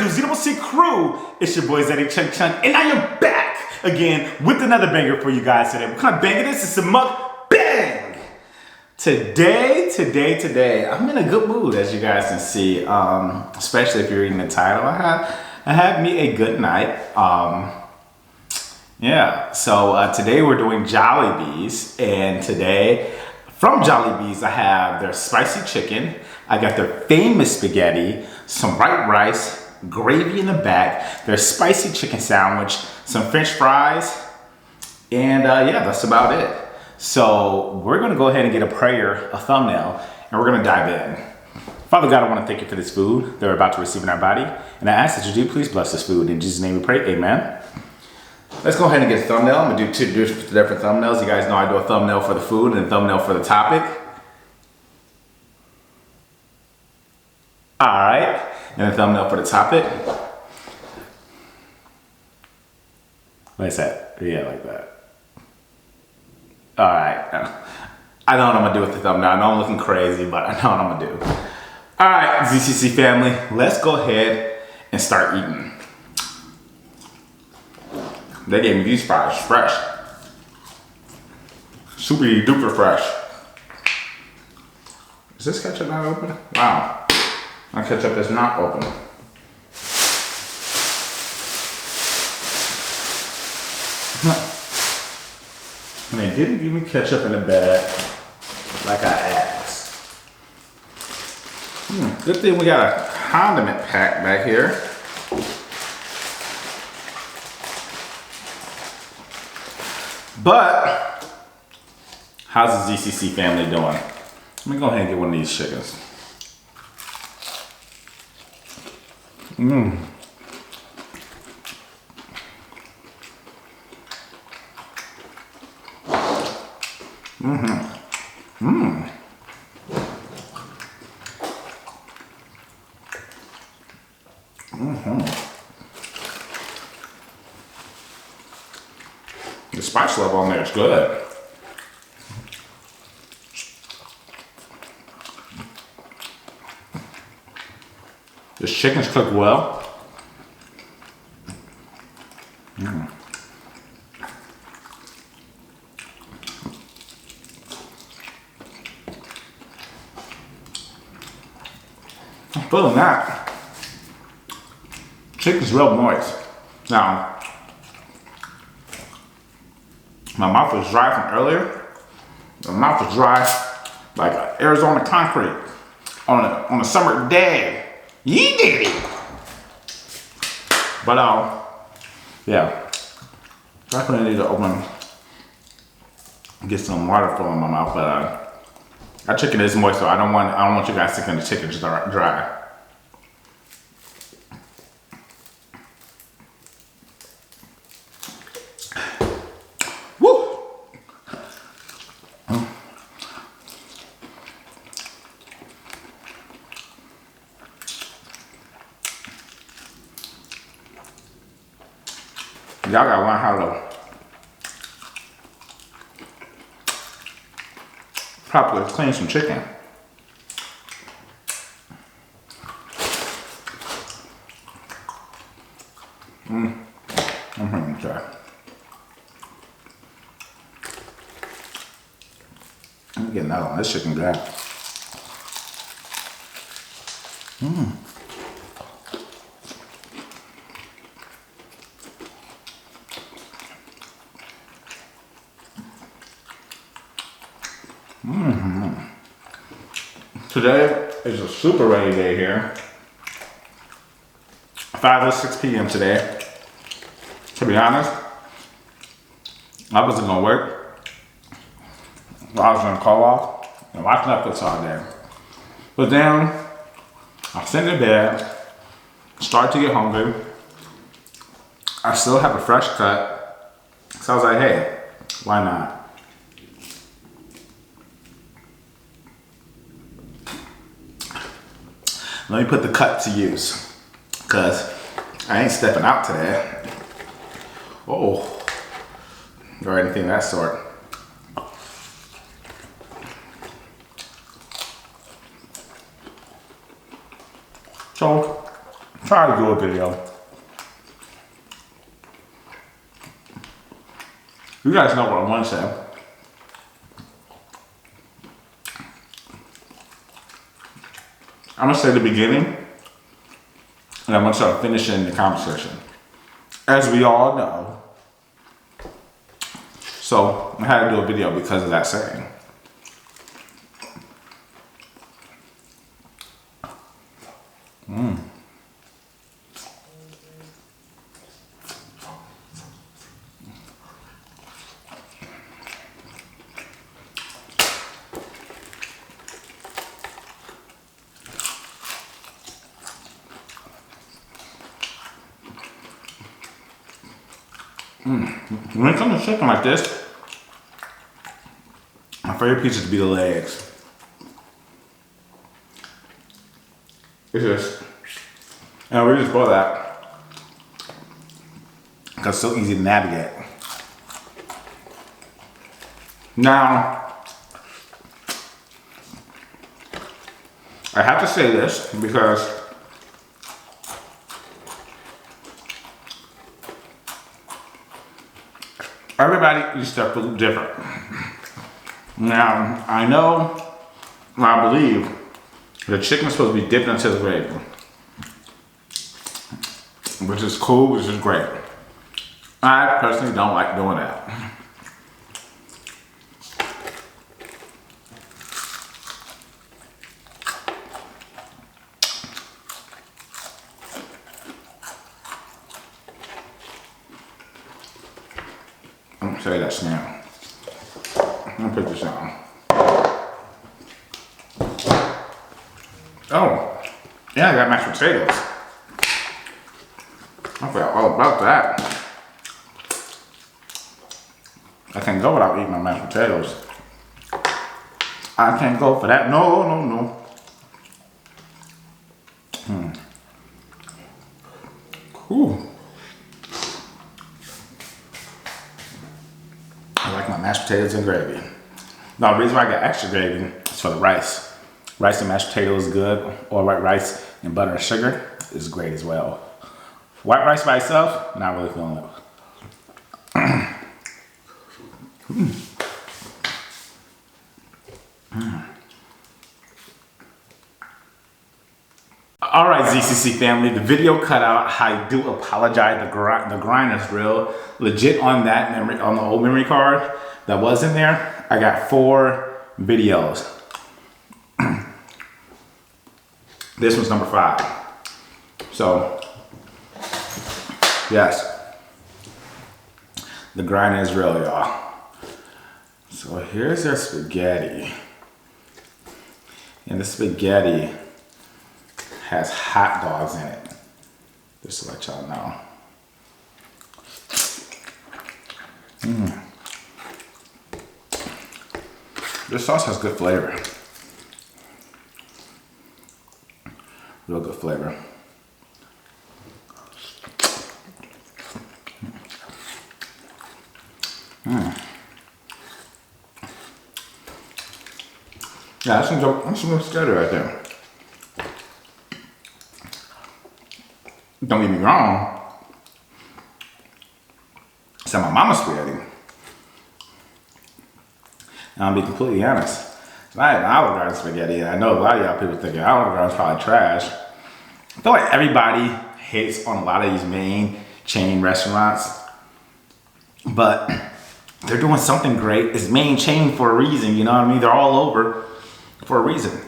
do, ZCCCrew. It's your boy ZaddyChunkChunk, and I am back again with another banger for you guys today. What kind of banger this? It's a mukbang. Today, I'm in a good mood, as you guys can see. Especially if you're reading the title. I had me a good night. Yeah. So today we're doing Jollibees, and today from Jollibees I have their spicy chicken. I got their famous spaghetti, some white rice, gravy in the back, their spicy chicken sandwich, some French fries, and yeah, that's about it. So we're gonna go ahead and get a prayer, a thumbnail, and we're gonna dive in. Father God, I wanna thank you for this food that we're about to receive in our body, and I ask that you do please bless this food. In Jesus' name we pray, amen. Let's go ahead and get a thumbnail. I'm gonna do two different thumbnails. You guys know I do a thumbnail for the food and a thumbnail for the topic. All right, and a thumbnail for the topic. Like that, yeah, like that. All right, I know what I'm gonna do with the thumbnail. I know I'm looking crazy, but I know what I'm gonna do. All right, ZCC family, let's go ahead and start eating. They gave me these fries fresh. Super duper fresh. Is this ketchup not open? Wow. My ketchup is not open. And they didn't give me ketchup in the bag like I asked. Good thing we got a condiment pack back here. But, how's the ZCC family doing? Let me go ahead and get one of these chickens. The spice level on there is good. This chicken's cooked well. I'm feeling that. Chicken's real moist. Now, my mouth was dry from earlier. My mouth was dry like Arizona concrete on a summer day. Yee diggity. But yeah, definitely need to get some water filling my mouth. But that chicken is moist, so I don't want you guys thinking the chicken's dry. Y'all gotta learn how to properly clean some chicken. I'm gonna try. I'm getting that on this chicken good. Today is a super rainy day here. 5:06 p.m. today. To be honest, I wasn't gonna work. I was gonna call off and watch Netflix all day. But then I sit in bed, start to get hungry. I still have a fresh cut. So I was like, hey, why not? Let me put the cut to use, because I ain't stepping out today. Or anything of that sort. So try to do a video. You guys know what I want to say. I'm gonna say the beginning, and I'm gonna start finishing the conversation. As we all know, so I had to do a video because of that saying. When it comes to chicken like this, my favorite piece is to be the legs. It's just, and we just boil that because it's so easy to navigate. Now, I have to say this because everybody eats their food different. Now, I know, I believe, the chicken is supposed to be dipped into the gravy, which is cool, which is great. I personally don't like doing that. I'm gonna say that now. I'm gonna put this on. Oh, yeah, I got mashed potatoes. I forgot all about that. I can't go without eating my mashed potatoes. I can't go for that. No. Ooh. I like my mashed potatoes and gravy. Now, the reason why I got extra gravy is for the rice. Rice and mashed potatoes is good, or white rice and butter and sugar is great as well. White rice by itself, not really feeling it. All right, ZCC family, the video cut out. I do apologize. The grind is real legit on that memory, on the old memory card that was in there. I got 4 videos. This one's number 5. So, yes, the grind is real, y'all. So here's their spaghetti. And the spaghetti has hot dogs in it. Just to let y'all know. This sauce has good flavor. Real good flavor. Yeah, that's some spaghetti right there. Don't get me wrong. It's my mama's spaghetti. And I'll be completely honest. I had Olive Garden spaghetti, and I know a lot of y'all people thinking Olive Garden's probably trash. I feel like everybody hates on a lot of these main chain restaurants, but they're doing something great. It's main chain for a reason, you know what I mean? They're all over for a reason.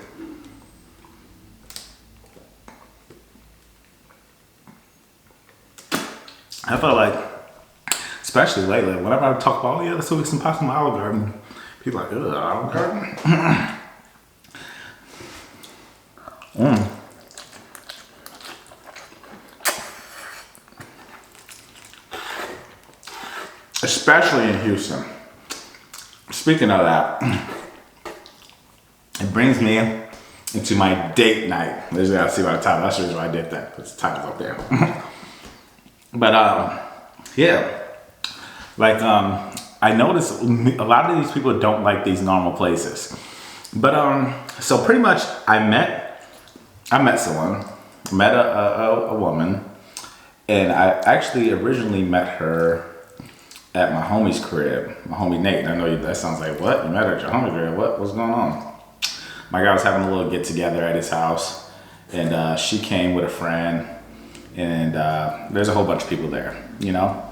I feel like, especially lately, whenever I talk about, oh yeah, let's go get some pasta from Olive Garden, people are like, ugh, Olive Garden? Especially in Houston. Speaking of that, it brings me into my date night. As you gotta see by the title, that's the reason why I did that, because the title's up there. But yeah, like I noticed a lot of these people don't like these normal places. But so pretty much I met someone, met a woman, and I actually originally met her at my homie's crib, my homie Nate. And I know that sounds like, what? You met her at your homie's crib? What's going on? My guy was having a little get together at his house, and she came with a friend, and there's a whole bunch of people there, you know?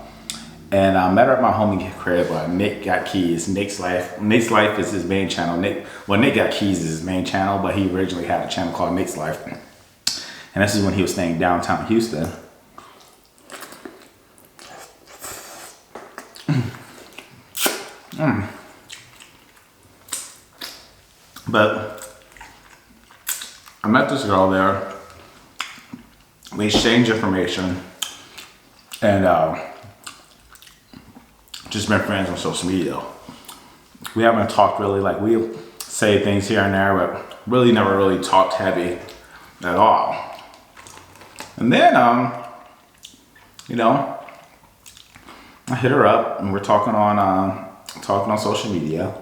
And I met her at my homie crib. Nick got keys. Nick's life is his main channel. Nick got keys is his main channel, but he originally had a channel called Nick's Life. And this is when he was staying downtown Houston. But I met this girl there. We exchanged information, and just been friends on social media. We haven't talked really, like we say things here and there, but really never really talked heavy at all. And then, you know, I hit her up and we're talking on social media.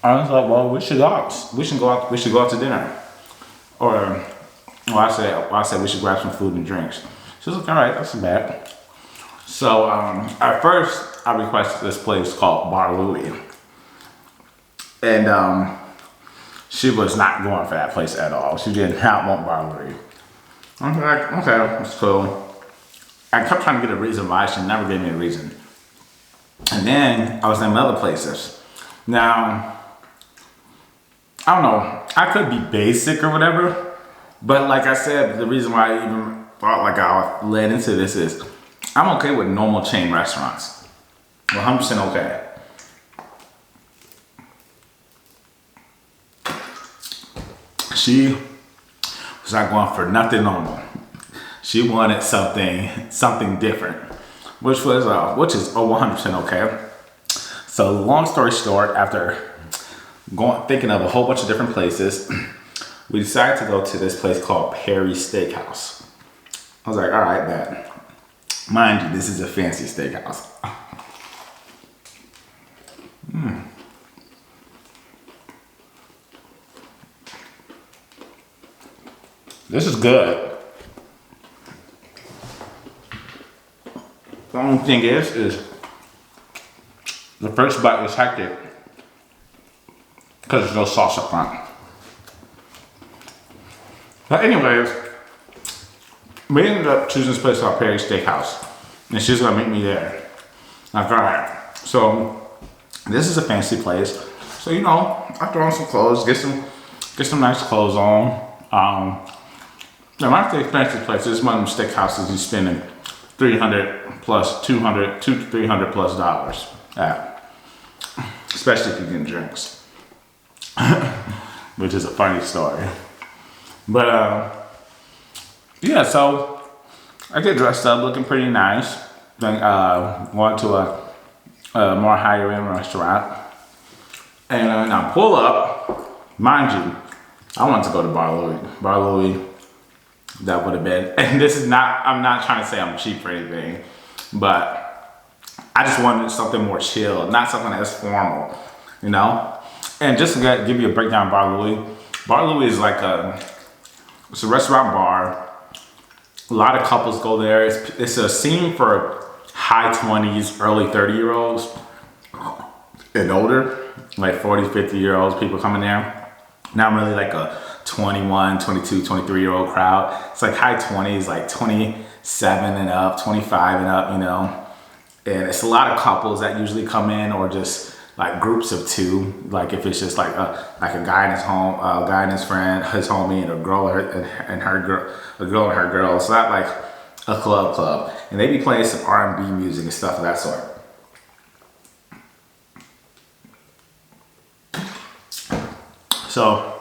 I was like, well, we should go out to dinner. Or, well, I said we should grab some food and drinks. She was like, all right, that's bad. So at first, I requested this place called Bar Louie. And she was not going for that place at all. She did not want Bar Louie. I was like, okay, that's cool. I kept trying to get a reason why. She never gave me a reason. And then I was in other places. Now, I don't know. I could be basic or whatever. But like I said, the reason why I even thought like I led into this is I'm okay with normal chain restaurants. 100% okay. She was not going for nothing normal. She wanted something different, which is 100% okay. So long story short, after thinking of a whole bunch of different places, we decided to go to this place called Perry's Steakhouse. I was like, all right, bet. Mind you, this is a fancy steakhouse. This is good. The only thing is the first bite was hectic because there's no sauce up front. But anyways, we ended up choosing this place called Perry's Steakhouse, and she's gonna meet me there. Like, all right, so this is a fancy place. So you know, I throw on some clothes, get some nice clothes on. Now, when I say fancy place, this is one of them steakhouses you spending $300 plus $200 to $300 plus dollars at, especially if you're getting drinks, which is a funny story. But yeah, so I get dressed up, looking pretty nice. Then going to a more higher end restaurant, and I pull up. Mind you, I wanted to go to Bar Louie. That would have been, and this is not, I'm not trying to say I'm cheap or anything, but I just wanted something more chill, not something that's formal, you know? And just to give you a breakdown of Bar Louie is like it's a restaurant bar. A lot of couples go there. It's a scene for high 20s, early 30-year-olds and older, like 40, 50-year-olds, people coming there. Not really like a 21, 22, 23-year-old crowd. It's like high 20s, like 27 and up, 25 and up, you know. And it's a lot of couples that usually come in, or just like groups of two. Like if it's just like a guy and his a guy and his friend, his homie, and a girl and her girl. It's not like a club. And they be playing some R&B music and stuff of that sort. So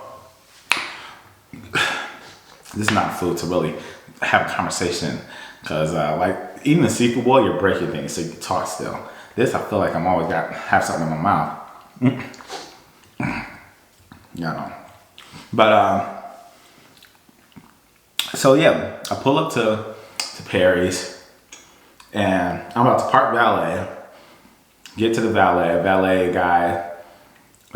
this is not food to really have a conversation, because like eating a seafood bowl, you're breaking things, so you can talk still. This, I feel like I'm always have something in my mouth. Yeah, no. But so yeah, I pull up to Perry's, and I'm about to park valet. Get to the valet. Valet guy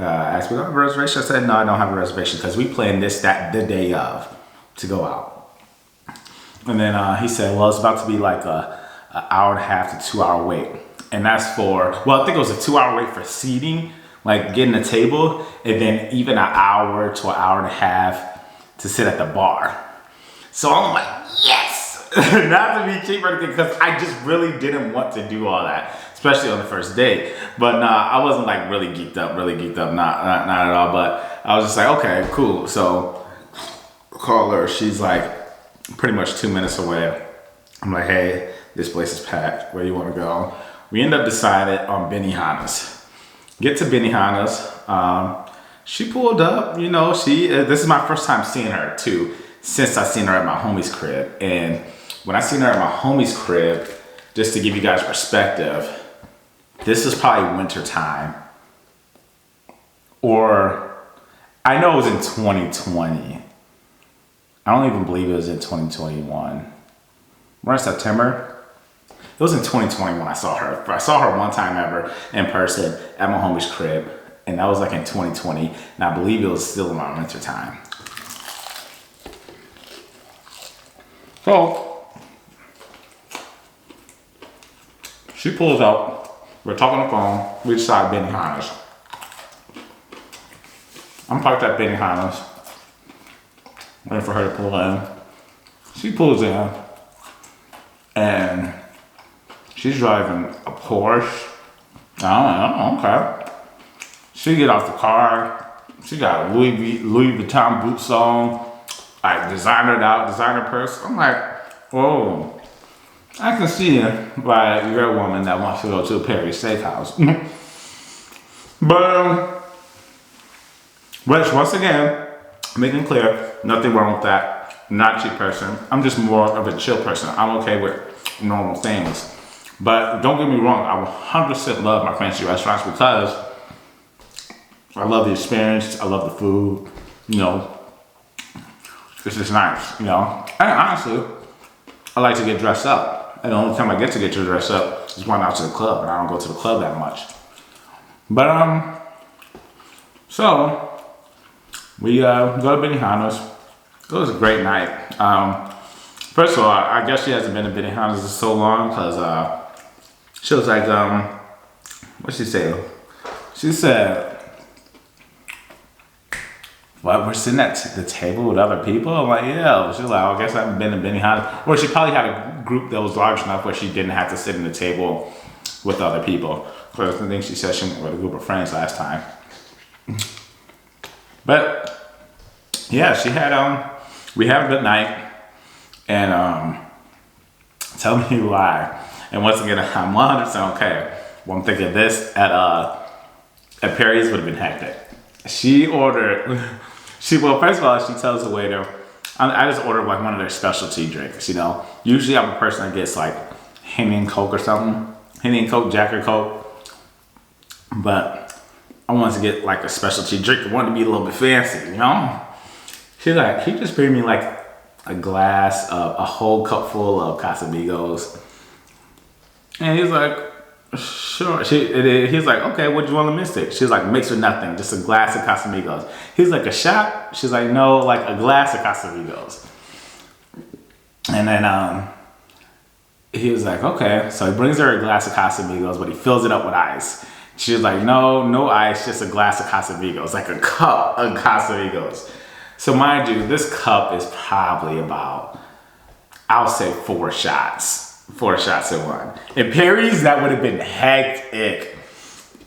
asked me, do I have a reservation? I said, no, I don't have a reservation because we planned this, the day of to go out. And then he said, well, it's about to be like an hour and a half to 2 hour wait. And that's for, well, I think it was a 2 hour wait for seating, like getting a table, and then even an hour to an hour and a half to sit at the bar. So I'm like, yes! Not to be cheap or anything, because I just really didn't want to do all that, especially on the first date. But nah, I wasn't like really geeked up, not at all. But I was just like, okay, cool. So call her. She's like pretty much 2 minutes away. I'm like, hey, this place is packed. Where you want to go? We end up deciding on Benihana's. Get to Benihana's. She pulled up, you know, this is my first time seeing her too, since I seen her at my homie's crib. And when I seen her at my homie's crib, just to give you guys perspective, this is probably winter time. Or, I know it was in 2020. I don't even believe it was in 2021. We're in September. It was in 2020 when I saw her. I saw her one time ever in person at my homie's crib. And that was like in 2020. And I believe it was still around winter time. So, she pulls out. We're talking on the phone. We decide Benihana's. I'm parked at Benihana's. Waiting for her to pull in. She pulls in. And she's driving a Porsche. Oh, okay. She get off the car. She got a Louis Vuitton boots on, like designer purse. I'm like, whoa, I can see why you're a woman that wants to go to a Perry steakhouse. But which once again, making clear, nothing wrong with that. Not a cheap person. I'm just more of a chill person. I'm okay with normal things. But don't get me wrong, I 100% love my fancy restaurants because I love the experience, I love the food, you know. It's just nice, you know. And honestly, I like to get dressed up. And the only time I get to dress up is when I'm out to the club, and I don't go to the club that much. But so we go to Benihana's. It was a great night. First of all, I guess she hasn't been to Benihana's in so long because she was like, what'd she say? She said, what, we're sitting at the table with other people? I'm like, yeah. She's like, I guess I haven't been to Benihana. Or she probably had a group that was large enough where she didn't have to sit at the table with other people. Because I think she said she went with a group of friends last time. But yeah, she had, we had a good night. And tell me why. And once again, I'm 100% okay. Well, I'm thinking this at Perry's would have been hectic. She ordered, well, first of all, she tells the waiter, I just ordered like one of their specialty drinks, you know. Usually I'm a person that gets like Henny and Coke or something. Henny and Coke, Jack or Coke. But I wanted to get like a specialty drink. I wanted to be a little bit fancy, you know. She's like, he just bring me like a glass of, a whole cup full of Casamigos. And he's like, sure. He's like, okay, what do you want to mix it? She's like, mix with nothing, just a glass of Casamigos. He's like, a shot? She's like, no, like a glass of Casamigos. And then he was like, okay. So he brings her a glass of Casamigos, but he fills it up with ice. She was like, no ice, just a glass of Casamigos, like a cup of Casamigos. So mind you, this cup is probably about, I'll say 4 shots. 4 shots in one. In Perry's, that would have been hectic.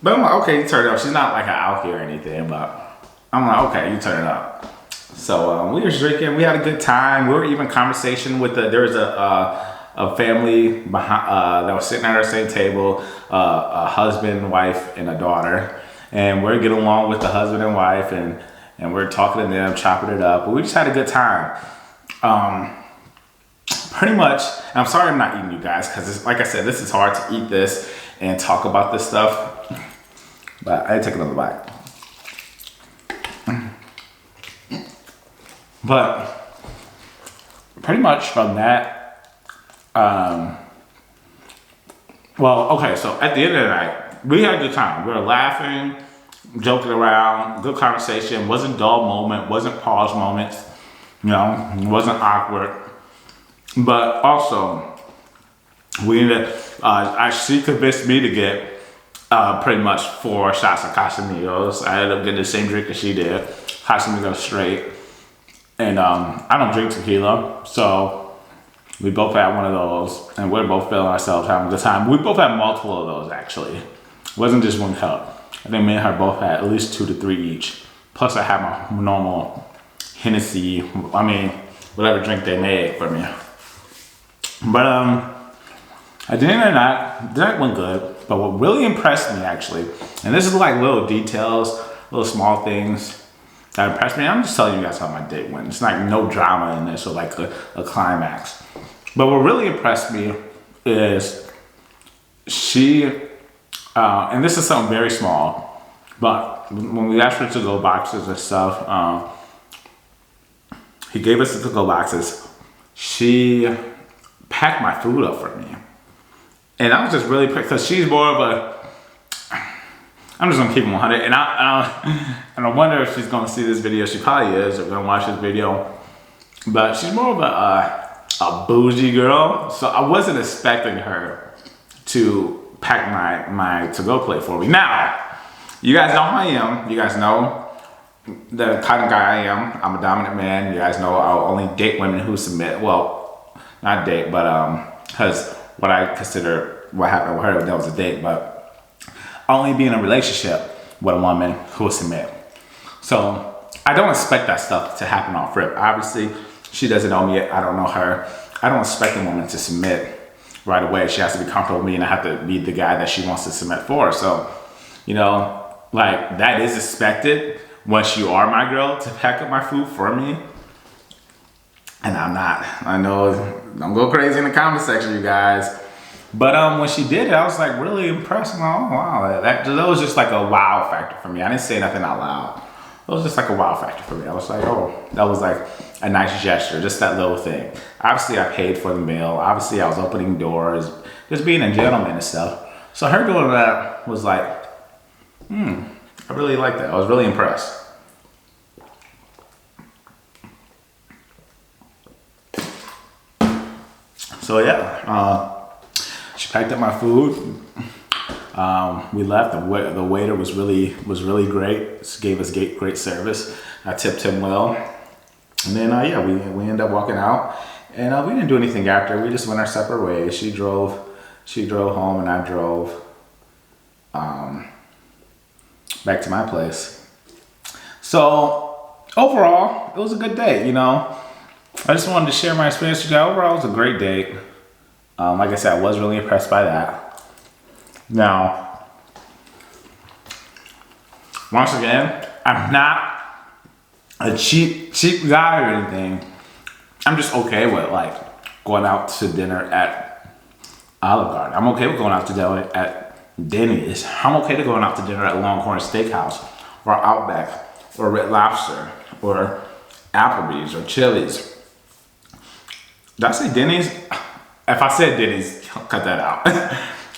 But I'm like, okay, you turn it up. She's not like an out here or anything, but I'm like, okay, you turn it up. So we were drinking. We had a good time. We were even conversation with there was a family behind, that was sitting at our same table, a husband, wife, and a daughter. And we're getting along with the husband and wife, and we're talking to them, chopping it up. But we just had a good time. Pretty much, and I'm sorry I'm not eating you guys, because like I said, this is hard to eat this and talk about this stuff. But I take another bite. But pretty much from that, well, okay, so at the end of the night, we had a good time. We were laughing. joking around, good conversation, wasn't dull moment, wasn't pause moments, you know, wasn't awkward. But also, we ended she convinced me to get pretty much 4 shots of Casamigos. I ended up getting the same drink as she did, Casamigos straight. And I don't drink tequila, so we both had one of those, and we're both feeling ourselves having a good time. We both had multiple of those, actually. It wasn't just one cup. I think me and her both had at least 2 to 3 each. Plus I had my normal Hennessy, whatever drink they made for me. But at the end of the night, the night went good. But what really impressed me, actually, and this is like little details, little small things that impressed me. I'm just telling you guys how my date went. It's like no drama in this or like a climax. But what really impressed me is she, and this is something very small, but when we asked for to-go boxes and stuff, he gave us the to-go boxes. She packed my food up for me. And I was just really impressed because she's more of a, I'm just gonna keep it 100, and I wonder if she's gonna see this video. She probably is, or gonna watch this video. But she's more of a bougie girl, so I wasn't expecting her to pack my to-go plate for me. Now, you guys know who I am. You guys know the kind of guy I am. I'm a dominant man. You guys know I'll only date women who submit. Well, not date, but because what I consider what happened with her, that was a date, but only be in a relationship with a woman who will submit. So I don't expect that stuff to happen off rip. Obviously, she doesn't know me yet. I don't know her. I don't expect a woman to submit right away. She has to be comfortable with me, and I have to be the guy that she wants to submit for. So, you know, like that is expected once you are my girl to pack up my food for me. And I'm not. I know, don't go crazy in the comment section, you guys. But when she did it, I was like really impressed. I'm like, oh wow, that was just like a wow factor for me. I didn't say nothing out loud. It was just like a wow factor for me. I was like, oh, that was like a nice gesture, just that little thing. Obviously, I paid for the meal. Obviously, I was opening doors, just being a gentleman and stuff. So her doing that was like, I really liked that. I was really impressed. So yeah, she packed up my food. We left. The waiter was really great. She gave us great service. I tipped him well. And then yeah, we ended up walking out, and we didn't do anything after. We just went our separate ways. She drove home, and I drove back to my place. So overall, it was a good day. You know, I just wanted to share my experience with you. Overall, it was a great date. Like I said, I was really impressed by that. Now, once again, I'm not a cheap guy or anything. I'm just okay with like going out to dinner at Olive Garden. I'm okay with going out to dinner at Denny's. I'm okay to going out to dinner at Longhorn Steakhouse or Outback or Red Lobster or Applebee's or Chili's. Did I say Denny's? If I said Denny's, cut that out.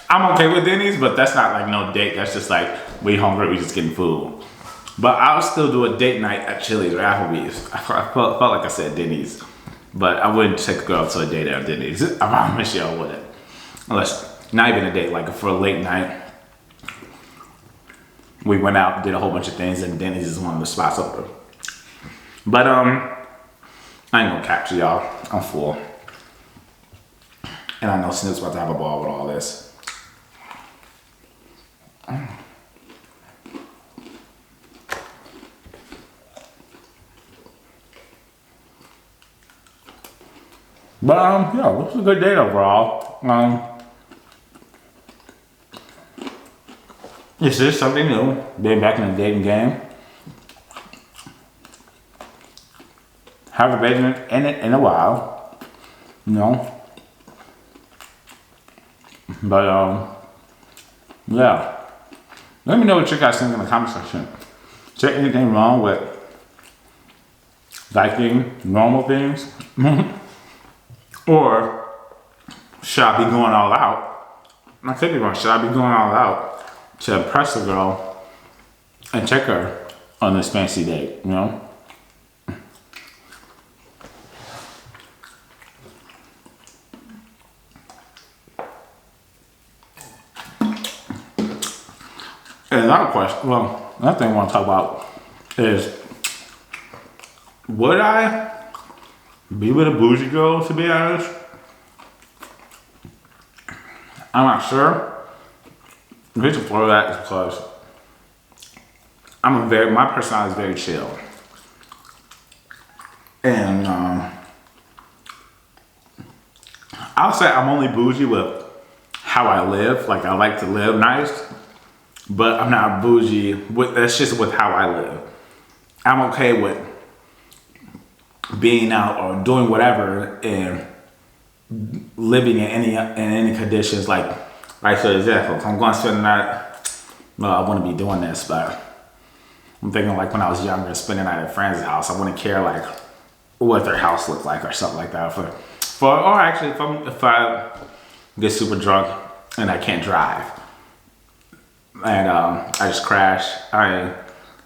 I'm okay with Denny's, but that's not like no date. That's just like, we hungry, we just getting food. But I would still do a date night at Chili's or Applebee's. I felt like I said Denny's. But I wouldn't take a girl to a date at Denny's. I promise you I wouldn't. Unless, not even a date, like for a late night. We went out, did a whole bunch of things, and Denny's is one of the spots open. But I ain't gonna capture y'all. I'm full. And I know Snoop's about to have a ball with all this. But yeah, it was a good date overall. This is something new. Being back in the dating game. Haven't been in it in a while. You know. But yeah. Let me know what you guys think in the comment section. Is there anything wrong with liking normal things? Or should I be going all out? I could be wrong. Should I be going all out to impress a girl and check her on this fancy date, you know? And another question, well, another thing I want to talk about is, would I be with a bougie girl, to be honest? I'm not sure. The reason for that is because my personality is very chill. And I'll say I'm only bougie with how I live. Like, I like to live nice, but I'm not bougie that's just with how I live. I'm okay with being out or doing whatever and living in any conditions. Like for example, if I'm going to spend the night, well, I wouldn't be doing this, but I'm thinking like when I was younger, spending the night at a friend's house, I wouldn't care like what their house looked like or something like that. Or actually, if I get super drunk and I can't drive, and I just crash, and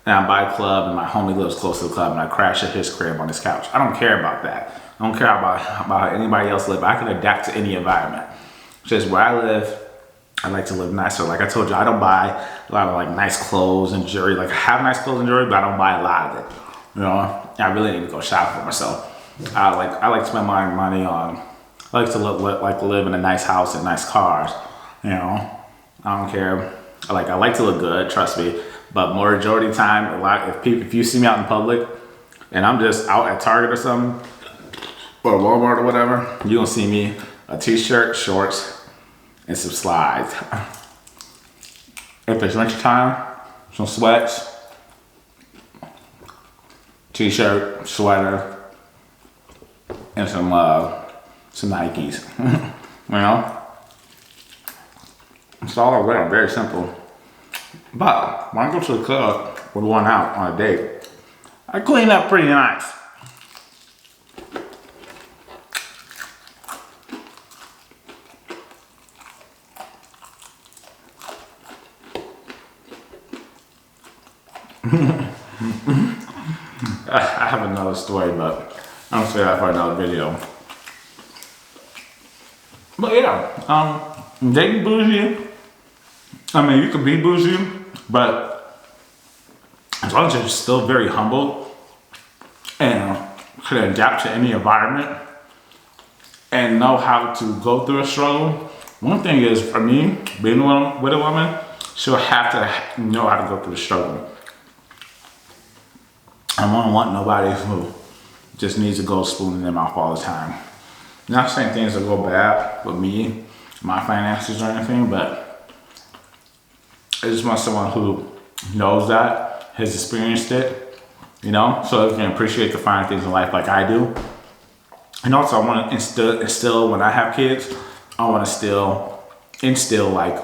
I'm by a club and my homie lives close to the club and I crash at his crib on his couch. I don't care about that. I don't care about how anybody else live. I can adapt to any environment. Just where I live, I like to live nicer. Like I told you, I don't buy a lot of like nice clothes and jewelry. Like I have nice clothes and jewelry, but I don't buy a lot of it. You know, I really need to go shop for myself. I like to spend my money on. I like to live in a nice house and nice cars. You know, I don't care. I like to look good. Trust me. But majority of the time, if you see me out in public, and I'm just out at Target or something, or Walmart or whatever, you gonna see me a t-shirt, shorts, and some slides. If it's winter time, some sweats, t-shirt, sweater, and some Nikes. You know, it's all I wear. Very simple. But when I go to the club with one out on a date, I clean up pretty nice. I have another story, but I'm gonna say that for another video. But yeah, dating bougie. I mean, you can be bougie, but as long as you're still very humble and can adapt to any environment and know how to go through a struggle. One thing is, for me, being with a woman, she'll have to know how to go through the struggle. I don't want nobody who just needs to go spoon in their mouth all the time. Not saying things will go bad with me, my finances or anything, but I just want someone who knows that, has experienced it, you know, so they can appreciate the fine things in life like I do. And also I want to instill when I have kids, I want to instill like,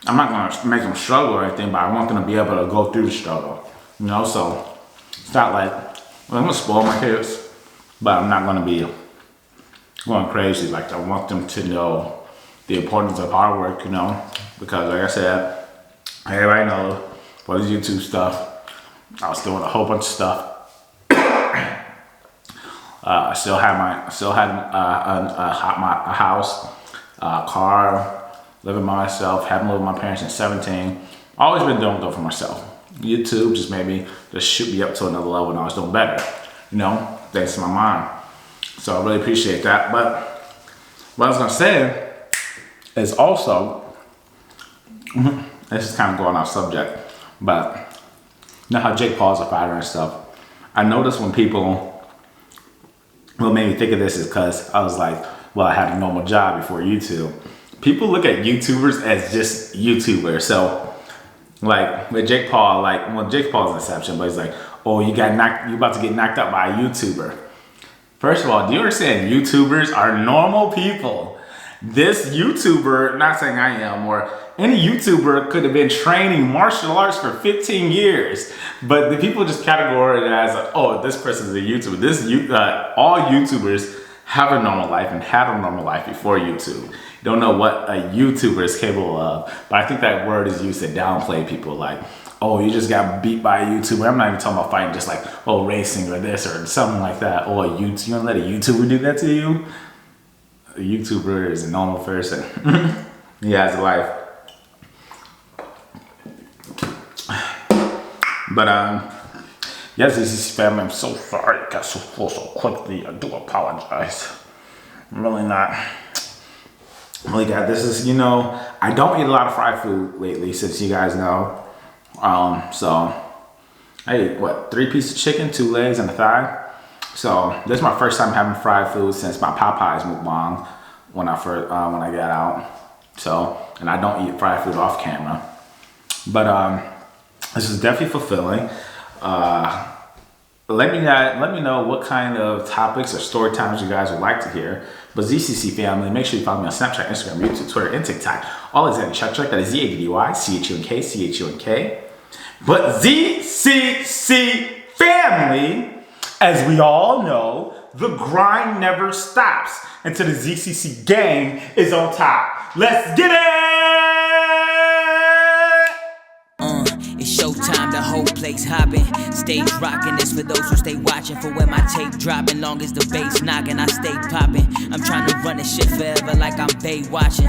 I'm not going to make them struggle or anything, but I want them to be able to go through the struggle, you know, so it's not like, well, I'm going to spoil my kids, but I'm not going to be going crazy. Like I want them to know the importance of hard work, you know, because like I said, everybody knows for this YouTube stuff, I was doing a whole bunch of stuff. I still had a house, car, living by myself, haven't lived with my parents since 17. Always been doing good for myself. YouTube just made me just shoot me up to another level and I was doing better, you know, thanks to my mom. So I really appreciate that. But what I was gonna say is also, this is kind of going off subject, but you know how Jake Paul's a fighter and stuff. I noticed when people, what made me think of this is because I was like, well, I had a normal job before YouTube. People look at YouTubers as just YouTubers. So like with Jake Paul, Jake Paul's an exception, but he's like, oh, you about to get knocked out by a YouTuber. First of all, do you understand YouTubers are normal people? This YouTuber, not saying I am, or any YouTuber could have been training martial arts for 15 years, but the people just categorize it as, oh, this person's a YouTuber. All YouTubers have a normal life and had a normal life before YouTube. You don't know what a YouTuber is capable of, but I think that word is used to downplay people. Like, oh, you just got beat by a YouTuber. I'm not even talking about fighting, just like, oh, racing or this or something like that. Or you gonna let a YouTuber do that to you? A YouTuber is a normal person. He has a life. But yes, ZCC family, I'm so sorry it got so full so quickly. I do apologize. I'm really not. Really, God, this is, I don't eat a lot of fried food lately, since you guys know. So I ate 3 pieces of chicken, 2 legs, and a thigh. So this is my first time having fried food since my Popeyes mukbang when I got out. So, and I don't eat fried food off camera. But this is definitely fulfilling. Let me know what kind of topics or story times you guys would like to hear. But ZCC family, make sure you follow me on Snapchat, Instagram, YouTube, Twitter, and TikTok. All is ZaddyChunkChunk. That is ZaddyChunkChunk. But ZCC family, as we all know, the grind never stops until the ZCC gang is on top. Let's get it! It's showtime, the whole place hopping. Stage rocking, this for those who stay watching. For when my tape dropping, long as the bass knocking, I stay popping. I'm trying to run this shit forever like I'm Bay watching.